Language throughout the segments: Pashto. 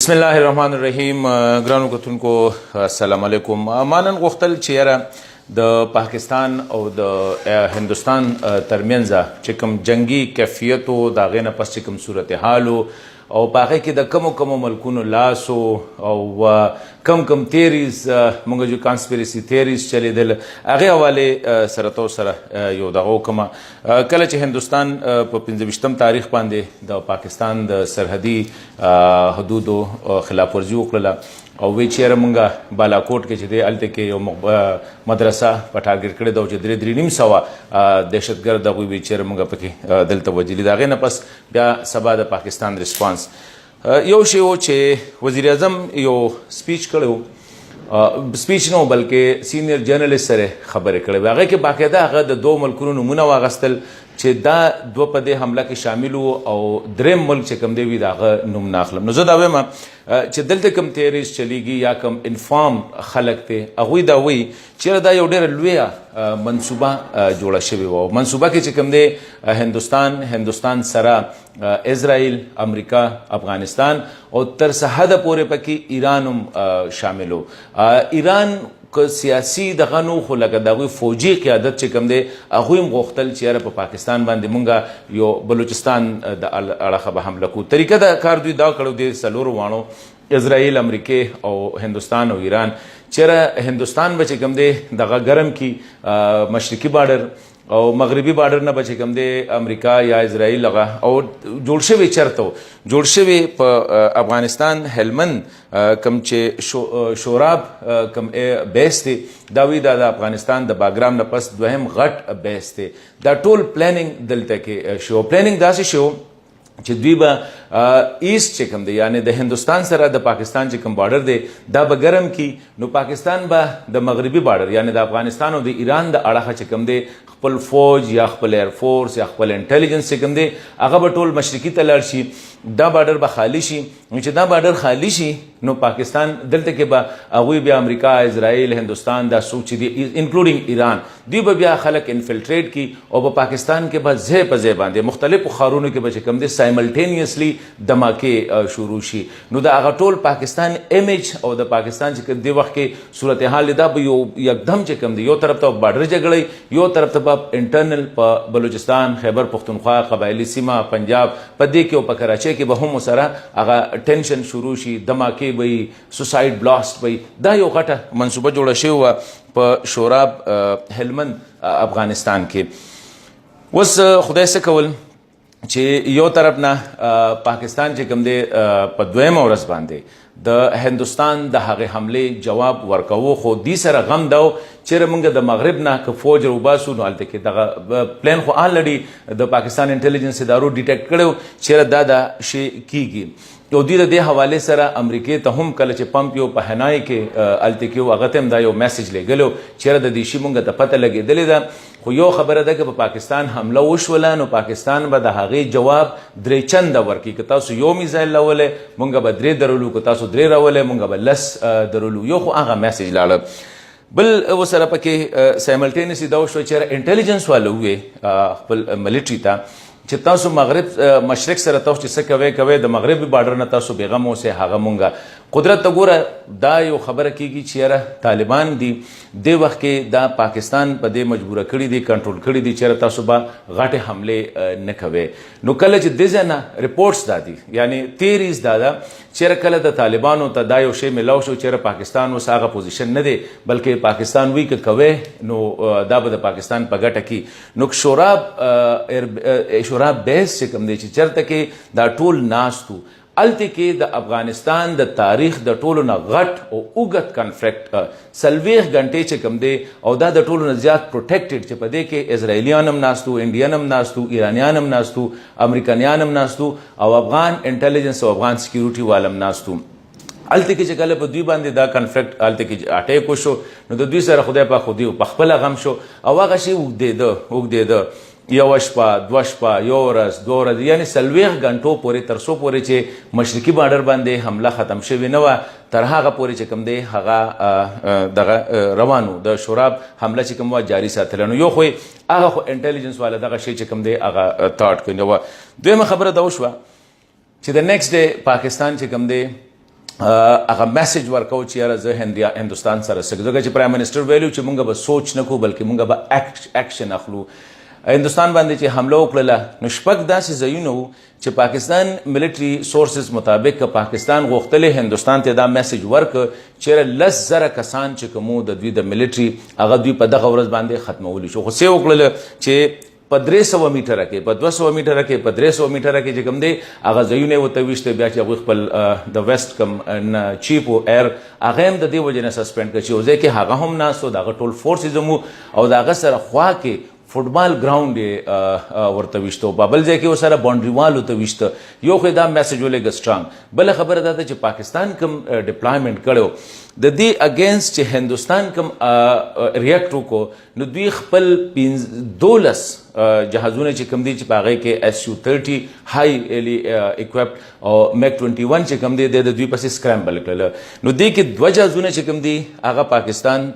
بسم الله الرحمن الرحیم. ګرانو کتونکو السلام علیکم. مانن غوښتل چې یاره د پاکستان او د هندوستان ترمنځ چې کوم جنگي کیفیتو د هغې نه پس چې کوم صورتحال او په هغې کې د کمو ملکونو لاس او کم تیریز مونږ جو کانسپیرسي تیریز چلیدل هغې حوالې سره تو سره یو دغه وکړمه. کله چې هندوستان په 25 تاریخ باندې د پاکستان د سرحدي حدودو خلاف ورزي وکړله او وی چیرې مونږه بالاکوټ کې چې دی هلته کې یو مدرسه په ټارګېټ کړې ده چې 3.5 سوه دهشتګرد هغوی وی چیرې مونږه پکې دلته وجلي د هغې نه پس بیا سبا د پاکستان ریسپانس یو شی و چې وزیر اعظم یو سپیچ کړی سپیچ نو بلکې سینیر جرنلست سره خبرې کړې وې هغې کې باقاعده هغه د 2 ملکونو نومونه واغستل چې دا 2 په دې حمله کې شامل وو او دریم ملک چې کوم دی وي د هغه نوم نه اخلم. نو زه دا وایم چې دلته کوم تیریز چلیږي یا کوم انفارم خلک دی هغوی دا وایي چېرې دا یو ډېره لویه منصوبه جوړه شوې وه. منصوبه کې چې کوم دی هندوستان سره اسرائیل، امریکا، افغانستان او تر سرحده پورې پکې ایران هم شامل و. ایران که سیاسي دغه نو خو لکه د هغوی فوجي قیادت چې کوم دی هغوی هم غوښتل چې یاره په پاکستان باندې مونږه یو بلوچستان د اړخه به حمله کوو. طریقه د کار دوی دا کړو د 4 واڼو اسرائیل، امریکې او هندوستان او ایران چېرې هندوستان به چې کوم دی دغه ګرم کی مشرقي بارډر او مغربي بارډر نه به چې کوم دی امریکا یا اسرائیل هغه او جوړ شوی چېرته جوړ شوی په افغانستان هلمند کم چې شوراب کم بیس دی دا وی دا د افغانستان د باګرام نه پس دوهم غټ بیس دی. دا ټول پلانینګ دلته کې شو. پلانینګ داسې شو چې دوی به ایست چې کوم دی یعنی د هندوستان سره د پاکستان چې کوم بارډر دی دا به ګرم کی نو پاکستان به د مغربي بارډر یعنی د افغانستان او د ایران د اړخه چې کوم دی خپل فوج یا خپل ایر فورس یا خپل انټیلیجنس چې کوم دی هغه به ټول مشرقي ته لاړ شي. دا بارډر به خالی شي. چې دا بارډر خالی شي نو پاکستان دلته کې به هغوی بیا امریکا، اسرائیل، هندوستان دا څوک چې دي انکلوډینګ ایران دوی به بیا خلک انفلټریټ کی او په پاکستان کې به ځای په ځای باندې مختلفو ښارونو کې به چې کوم دی سایملټینیسلی دماکې شروع شي. نو د هغه ټول پاکستان امیج او د پاکستان چې دې وخت کې صورتحال دا به یو یکدم چې کوم دی یو طرف ته بارډر جګړې یو طرف ته به انټرنل په بلوچستان، خیبر پختونخوا، قبایلي سیمه، پنجاب په دې کې او په کراچۍ کې به هم سره هغه ټینشن شروع شي، دماکې به وي، سوسایډ بلاست به وي. دا یو غټه منصوبه جوړه شوې وه په شوراب هلمند افغانستان کې. اوس خدای څه کول چې یو طرف نه پاکستان چې کوم دی په 2مه ورځ باندې د هندوستان د هغې حملې جواب ورکوو خو دې سره غم دا و چېرې موږ د مغرب نه که فوج راوباسو نو هلته کې دغه پلان خو آلرډي د پاکستان انټیلیجنس ادارو ډیټیکټ کړی و چېرې دا شی کیږي. او دوی د دې حوالې سره امریکې ته هم کله چې پمپیو په هنای کې هلته کې و هغه ته هم دا یو میسج لیږلی و چېرې د دې شي موږ ته پته لګېدلې ده خو یو خبره ده که په پاکستان حمله وشوله نو پاکستان به د هغې جواب 3 چنده ورکړي. که تاسو یو میزایل راولی موږ به 3 درولو، که تاسو 3 راولی موږ به 10 درولو. یو خو هغه میسج لاړه. بل ورسره پکې سایملټینسي دا وشوه چېرې انټیلیجنس والا ووې خپل ملیټري ته چې تاسو مغرب مشرق سره تاسو چې څه کوئ د مغربي بارډر نه تاسو بېغم اوسئ هغه مونږه قدرت ته ګوره دا یو خبره کیږي چې یاره طالبان دي دې وخت کې دا پاکستان په دې مجبوره کړي دي کنټرول کړي دي چېرې تاسو به غټې حملې نه کوئ. نو کله چې دې ځای نه ریپورټس دا دي یعنی تیریز دا ده چېرې کله د طالبانو ته دا یو شی میلاو شو چېرې پاکستان اوس هغه پوزیشن نه دی بلکې پاکستان وی که کوئ نو دا به د پاکستان په ګټه کی. نو شوراب بیس چې کوم دی چې چېرته کې دا ټول ناست و هلته کې د افغانستان د تاریخ د ټولو نه غټ او اوږد کنفلیکټ 40 غنټې چې کوم دی او دا د ټولو نه زیات پروټیکټډ چې په دې کې اسرائیلیان هم ناست وو، انډین هم ناست وو، ایرانیان هم ناست وو، امریکایان هم ناست وو او افغان انټیلیجنس او افغان سکیورټي وال هم ناست وو. هلته کې چې کله په دوی باندې دا کنفلیکټ هلته کې اټیک وشو نو د دوی سره خدای پاک خو دوی په خپله غم شو او هغه شی اوږدېده یو شپه، 2 شپه، یو ورځ، 2 ورځې یعنې 40 غنټو پورې تر څو پورې چې مشرقي بارډر باندې حمله ختم شوې نه وه تر هغه پورې چې کوم دی هغه دغه روانو د شوراب حمله چې کوم وه جاري ساتله. نو یو خو هغه خو انټیلیجنس والا دغه شی چې کوم دی هغه تاټ کوي. نو دویمه خبره دا وشوه چې د نیکسټ ډے پاکستان چې کوم دی هغه میسج ورکو چې یاره زه هندوستان سره څه ځکه چې پرایم منسټر ویلو چې مونږ به سوچ نه کوو بلکې مونږ به اکشن اخلو هندوستان باندې چې حمله وکړله نو شپږ داسې ځایونه وو چې پاکستان ملټري سورسز مطابق پاکستان غوښتلې هندوستان ته دا میسج ورکړه چیرې 10,000 کسان چې کومو د دوی د ملټري هغه دوی په دغه ورځ باندې ختمولی شو خو څه وکړله چې په 300 میټره کې په 200 میټره کې په 300 میټره کې چې کوم دی هغه ځایونه ورته ویشته بیا چې هغوی خپل د ویسټ کم چیف او ایر هغه هم د دې وجې نه سسپینډ کړه چې یو ځای کې هغه هم ناست و د هغه ټول فورسز هم او د هغه سره خوا کې فوټبال ګراوند ورته ویشته په بل ځای کې ورسره باونډري وال ورته ویشته یو خو دا میسج ولېږه سټرانګ بله خبره دا ده چې پاکستان کوم ډپلایمنټ کړی د دې اگینسټ چې هندوستان کوم ریاکټ وکړو نو دوی خپل 12 جهازونه چې کوم دي چې په هغې کې SU-30 هائی اکوپډ او میک 21 چې کوم دی د دوی پسې سکرامبل کړل نو دې کې 2 جهازونه چې کوم دي هغه پاکستان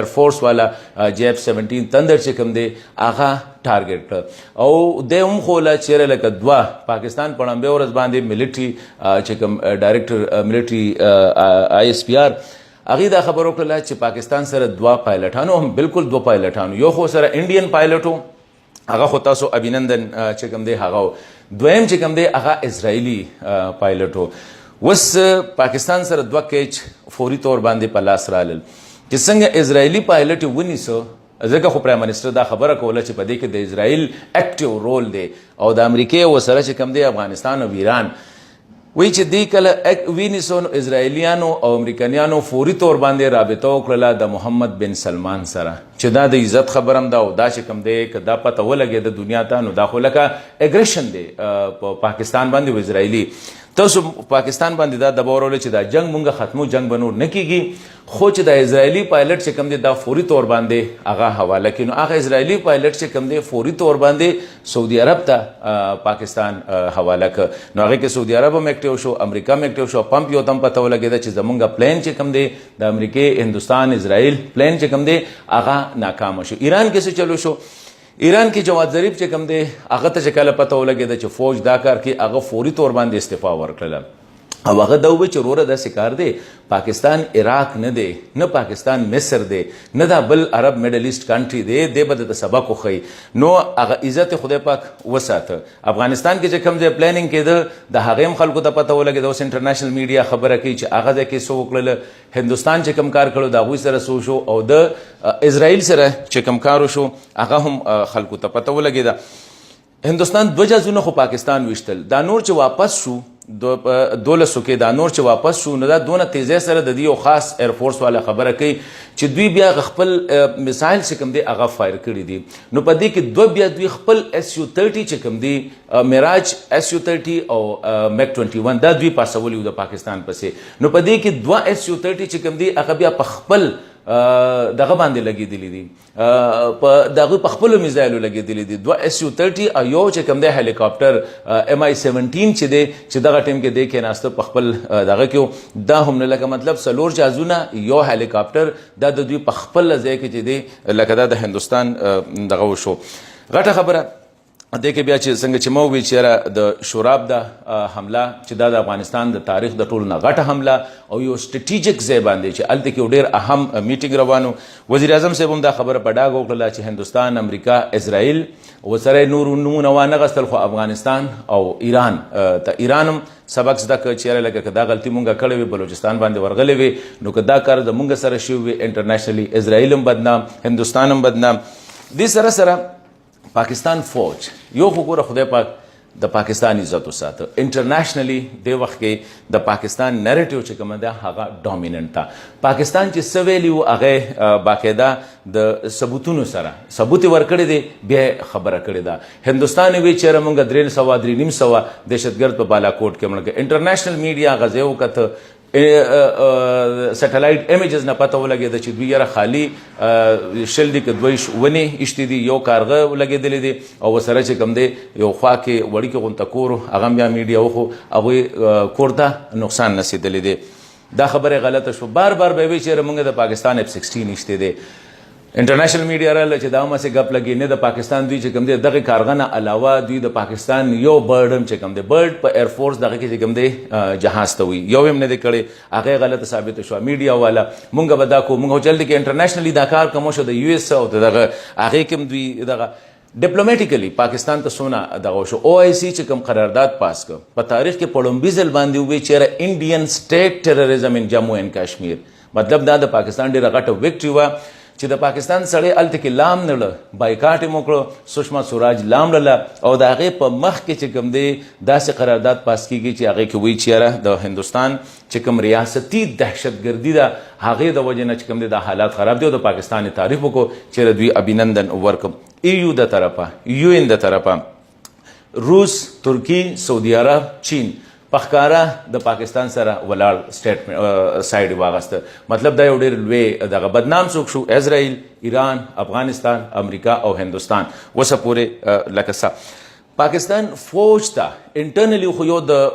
ایرفورس والا JF-17 تندر چې کوم دی هغه ټارګټ کړ او د هم خو لا چیرې لکه 2 پاکستان په لمبه ورځ باندې ملټري چې کوم ډایرکټر ملټري ISPR هغه دا خبر وکړه چې پاکستان سره 2 پایلټانو هم بالکل 2 پایلټانو یو خو سره انډین پایلټو هغه خو تاسو ابینندن چې کوم دی هغه دویم چې کوم دی هغه اسرائیلی پایلټو وس پاکستان سره 2 کیچ فوري تور باندې په لاس رالل چې څنګه اسرائیلی پایلټ ونیسو ځکه خو پرایم منسټر دا خبره کوله چې په دې کې د اسرائیل اکټیو رول دی او د امریکې وسره چې کوم دی افغانستان او ایران وی چې دی کله وینیسو اسرائیلیانو او امریکایانو فوري تور باندې رابطه وکړله د محمد بن سلمان سره چې دا د عزت خبرم دا او دا چې کوم دی که دا پته ولګي د دنیا ته نو دا خو لکه اګریشن دی په پاکستان باندې و اسرائیلي تاسو پاکستان باندې دا دباو راوړی چې دا جنگ مونږ ختمو جنگ به نور نه کیږي خو چې د اسرائیلي پایلټ چې کوم دی دا فوري تور باندې هغه حواله کړي نو هغه اسرائیلي پایلټ چې کوم دی فوري تور باندې سعودي عرب ته پاکستان حواله کړ نو هغې کې سعودي عرب هم اکټیو شو امریکا هم اکټیو شو پمپ یو ته هم پته ولګېده چې زمونږ پلین چې کوم دی د امریکې هندوستان اسرائیل پلین چې کوم دی هغه ناکامه شو ایران کې څه چلو شو ایران کې جواد ظریف چې کوم دی هغه ته چې کله پته ولګېده چې فوج دا کار کوي هغه فوري طور باندې استعفا ورکړله او هغه دا وویل چې وروره داسې کار دی پاکستان عراق نه دی نه پاکستان مصر دی نه دا بل عرب میډل ایسټ کنټري دی دی به درته سبق وښیي نو هغه عزت خدای پاک وساته افغانستان کې چې کوم ځای پلانینګ کېده د هغې هم خلکو ته پته ولګېده اوس انټرنیشنل میډیا خبره کوي چې هغه ځای کې څه وکړله هندوستان چې کوم کار کړو د هغوی سره څه شو او د اسرائیل سره چې کوم کار وشو هغه هم خلکو ته پته ولګېده هندوستان 2 جهازونه خو پاکستان ویشتل دا نور چې واپس شو 1200 کې دا نور چې واپس شو نو دا دونه تیزی سره د دې یو خاص ایرفورس والا خبره کوي چې دوی بیا خپل میسایل چې کوم دی هغه فایر کړي دي نو په دې کې بیا دوی خپل SU-30 چې کوم دی میراج SU-30 او میک 21 دا دوی پاسولی د پاکستان پسې نو په دې کې 2 SU-30 چې کوم دی هغه بیا په خپل دغه باندې لګېدلي دي د هغوی په خپلو میزایلو لګېدلي دي 2 SU-30 او یو چې کوم دی هلیکاپټر MI-17 چې دی چې دغه ټیم کې دی کېناسته په خپل دغه کې دا هم نه لکه مطلب 4 جهازونه یو هلیکاپټر دا د دوی په خپل ځای کې چې دی لکه دا د هندوستان دغه وشو غټه خبره دې کې بیا چې څنګه چې مو وی چې د شوراب د حمله چې دا د افغانستان د تاریخ د ټولو نه غټه حمله او یو سټریټیجیک ځای باندې چې هلته کې ډېر اهم میټینګ روانو وزیر اعظم صاحب هم دا خبره په ډاګه وکړله چې هندوستان امریکا اسرائیل ورسره نور نومونه وانغستل خو افغانستان او ایران ته ایران هم سبق زده کړ چې لکه که دا غلطي مونږ کړې وي بلوچستان باندې ورغلې وي نو که دا کار زمونږ سره شوی وي انټرنیشنلی اسرائیل هم بدنام هندوستان هم بدنام دې سره سره پاکستان فوج یو خو ګوره خدای پاک د پاکستان عزت وساته انټرنیشنلی د وخت کې د پاکستان نریټیو چې کومه ده هغه ډومیننټ ده پاکستان چې څه ویلي وو هغه باقاعده د ثبوتونو سره ثبوت یې ورکړی دی بیا خبره کړې ده هندوستان وی چېرې مونږ 300 دهشتګرد په بالاکوټ کې مړه انټرنیشنل میډیا غځې وکته سټلایټ ایمیجز نه پته ولګېده چې دوی یاره خالي شل دي که 2 ونې ایشتې دي یو کارغه لګېدلی دی او ورسره چې کوم دی یو خوا کې وړیکې غونته کور هغه هم بیا میډیا وخو هغوی کور ته نقصان رسېدلی دی دا خبره غلطه شوه بار بار به وی چېرې مونږ د پاکستان F-16 ایشتې دی انټرنیشنل میډیا راله چې دا همسې ګپ لګي نه د پاکستان دوی چې کوم دی دغه کارغه نه علاوه دوی د پاکستان یو برډ هم چې کوم دی برډ په ایرفورس دغه کې چې کوم دی جهاز ته وي یو هم نه دی کړی هغه غلطه ثابته شوه میډیا والا مونږ به دا کوو مونږ جلدي کې انټرنیشنلی دا کار کوم شو د یو اس او دغه هغې کې هم دوی دغه ډیپلوماټیکلی پاکستان ته سونه دغه شو او آی سی چې کوم قرارداد پاس کړ په تاریخ کې په لومبي ځل باندې ووایي چېرې انډین سټیټ ټیرریزم ان جموں اینڈ کشمیر مطلب دا د پاکستان ډېره غټه وکټري وه چې د پاکستان سړی هلته کې لام نه له بایکاټ یې وکړو سشما سوراج لام لله او د هغې په مخ کې چې کوم دی داسې قرارداد پاس کیږي چې هغې کې وایي چې یاره د هندوستان چې کوم ریاستي دهشتګردي ده هغې د وجې نه چې کوم دی دا حالات خراب دی او د پاکستان یې تعریف وکړو چې دوی ابینندن ورکړم EU د طرفه UN د طرفه روس ترکی سعودي عرب چین پخکارا د پاکستان سره ولاړ سټیټ سایډ واغسته مطلب دا یو ډېر لوی دغه بدنام څوک شو اسرائیل ایران افغانستان امریکا او هندوستان وسه پورې لکه څه پاکستان فوج ته انټرنلی خو یو د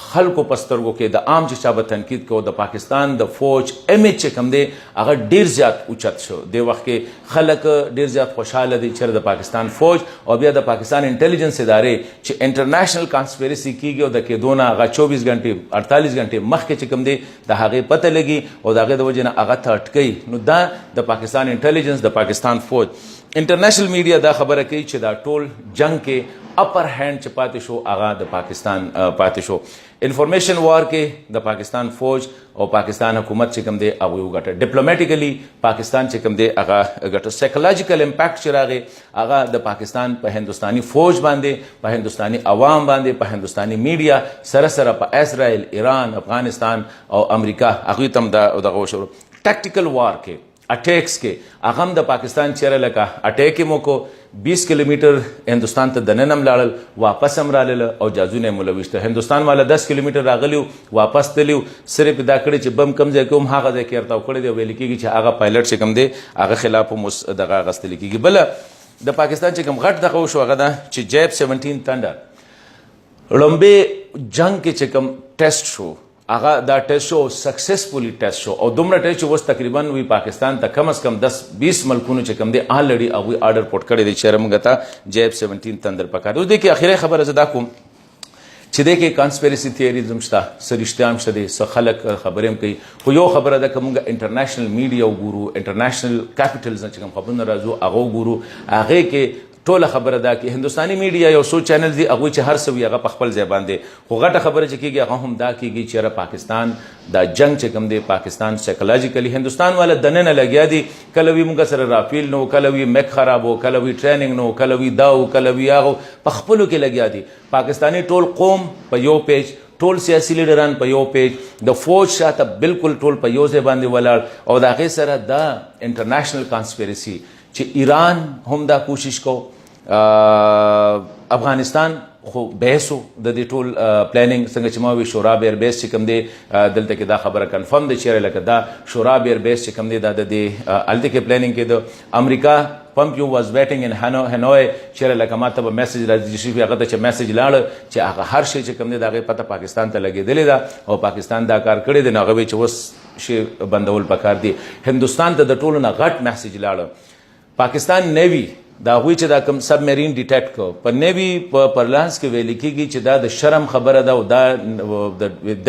خلکو په سترګو کې د عام چې چا به تنقید کو د پاکستان د فوج امیج چې کوم دی هغه ډېر زیات اوچت شو د وخت کې خلک ډېر زیات خوشحاله دي چې د پاکستان فوج او بیا د پاکستان انټیلیجنس ادارې چې انټرنیشنل کانسپیرسي کیږي او د کېدو نه هغه 24 غنټې 48 غنټې مخکې چې کوم دی د هغې پته لګي او د هغې د وجې نه هغه ته اټکوي نو دا د پاکستان انټیلیجنس د پاکستان فوج انټرنیشنل میډیا دا خبره کوي چې دا ټول جنگ کې اپر هینډ چې پاتې شو هغه د پاکستان پاتې شو انفارمیشن وار کې د پاکستان فوج او پاکستان حکومت چې کوم دی هغوی وګټه ډیپلوماټیکلی پاکستان چې کوم دی هغه ګټه سایکولوژیکل امپیکټ چې راغی هغه د پاکستان په هندوستاني فوج باندې په هندوستاني عوام باندې په هندوستاني میډیا سره سره په اسرائیل ایران افغانستان او امریکا هغوی ته هم دغه وشو ټیکټیکل وار کې اټیکس کې هغه هم د پاکستان چیرې لکه اټیک یې مو کو 20 کیلومیټر هندوستان ته دننه هم لاړل واپس هم راغله او جازونه یې مو لویشته هندوستان والا 10 کیلومیټر راغلی واپس تللی صرف دا کړی چې بم کم ځای کې هم هغه ځای کې ارتاو کړی دی ویل کېږي چې هغه پایلټ چې کوم دی هغه خلاف هم دغه اخیستل کېږي بله د پاکستان چې کوم غټ دغه وشو هغه ده چې جیب 17 تھنډر لومبې جنگ کې چې کوم ټیسټ شو هغه دا ټیسټ شو سکسیسفولي ټیسټ شو او دومره ټیسټ چې اوس تقریبا وی پاکستان ته کم از کم 10-20 ملکونو چې کوم دی آلریډي هغوی آرډر پورټ کړی دی چې موږ ته جیب 17 تندر پکار اوس دی کې اخیری خبره زه دا کوم چې دی کې کانسپیرسي تھیوریزم شته څه رښتیا هم شته دی څه خلک خبرې هم کوي خو یو خبره ده که موږ انټرنیشنل میډیا وګورو انټرنیشنل کیپیټلز نه چې کوم خبرونه راځو هغه وګورو هغې کې ټوله خبره ده کې هندوستاني میډیا یو څو چینل دي هغوی چې هر څه وي هغه په خپل ځای باندې خو غټه خبره چې کېږي هغه هم دا کېږي چې یاره پاکستان دا جنگ چې کوم دی پاکستان سایکولوژیکلی هندوستان والا دننه لګیا دي کله وي موږ سره رافیل نو کله وي میک خراب و کله وي ټریننګ نو کله وي دا و کله وي هغه په خپلو کې لګیا دي پاکستاني ټول قوم په یو پیج ټول سیاسي لیډران په یو پیج د فوج شاته بالکل ټول په یو ځای باندې ولاړ او د هغې سره دا انټرنیشنل کانسپیرسي چې ایران هم دا کوشش کو افغانستان خو بحثو د دې ټول پلانینګ څنګه چې ما وی شورا بیر بیس چې کوم دی دلته کې دا خبره کنفرم دی چې لکه دا شورا بیر بیس چې کوم دی دا د دې الته کې پلانینګ کې د امریکا پمپیو واز ویټینګ ان هنوی چې لکه ما ته به میسج راځي چې هغه ته چې میسج لاړ چې هغه هر شی چې کوم دی د هغې پته پاکستان ته لګېدلې ده او پاکستان دا کار کړی دی نو هغه وی چې اوس شی بندول پکار دی هندوستان ته د ټولو نه غټ میسج لاړ پاکستان نیوی دا هغوی چې دا کوم سب میرین ډیټیکټ کو په نیوي په پرلانس کې ویل کېږي چې دا د شرم خبره ده او دا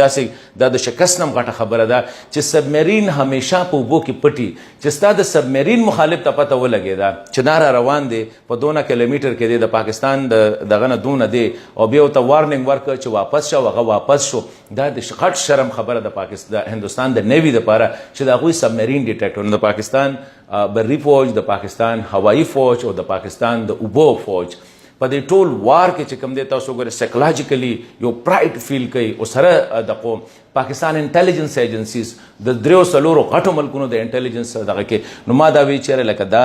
داسې دا د شکست نه غټه خبره ده چې سب میرین همیشه په اوبو کې پټي چې ستا د سب میرین مخالف ته پته ولګېده چې دا را روان دی په 2 کیلومیټر کې دی د پاکستان دغه نه دونه دی او بیا ورته وارننګ ورکړه چې واپس شو هغه واپس شو دا د غټ شرم خبره ده پاکستان هندوستان د نیوي دپاره چې د هغوی سب میرین ډیټیکټر د پاکستان بري فوج د پاکستان هوایي فوج او د پاکستان د اوبو فوج په دې ټول وار کې چې کوم دی تاسو وګورئ سایکولوژیکلی یو پرایډ فیل کوي او سره د قوم پاکستان انټیلیجنس ایجنسیز د 3-4 غټو ملکونو د انټیلیجنس دغه کې نو ما دا وی چېرې لکه دا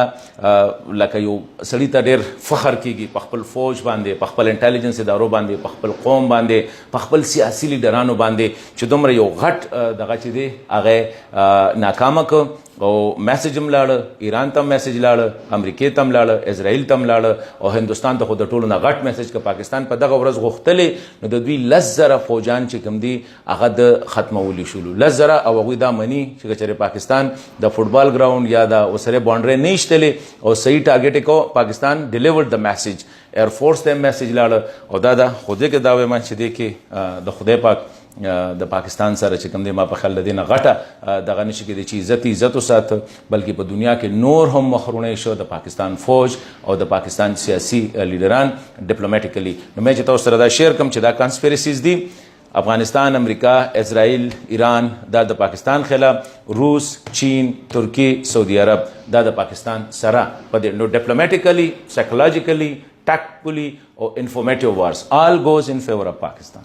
لکه یو سړي ته ډېر فخر کېږي په خپل فوج باندې په خپل انټیلیجنس ادارو باندې په خپل قوم باندې په خپل سیاسي لیډرانو باندې چې دومره یو غټ دغه چې دی هغه ناکامه که او میسج هم لاړه، ایران ته میسج لاړه، امریکې ته هم لاړه، اسرائیل ته هم لاړه او هندوستان ته خو د ټولو نه غټ میسج که پاکستان په دغه ورځ غوښتلې نو د دوی 10,000 فوجان چې کوم دي هغه د ختمولی شولو 10,000 او هغوی دا مني چې چېرې پاکستان د فوټبال ګراوند یا د ورسره باونډرۍ نه ایشتلې او صحیح ټارګېټ یې کو، پاکستان ډیلیورډ د میسج، ایرفورس ته میسج لاړه او دا ده خو دې کې دا وایم چې دې کې د خدای پاک د پاکستان سره چې کوم دی ما په خیال د دې نه غټه دغه نشي کېدی چې عزت وساته، بلکې په دنیا کې نور هم مخرونی شو د پاکستان فوج او د پاکستان سیاسي لیډران ډیپلوماټیکلی. نو مې چې تاسو سره دا شیر کوم چې دا کانسپیرسیز دي، افغانستان، امریکا، اسرائیل، ایران دا د پاکستان خلاف، روس، چین، ترکی، سعودي عرب دا د پاکستان سره په دې. نو ډیپلوماټیکلی، سایکولوژیکلی، tactically or informative wars all goes in favor of Pakistan.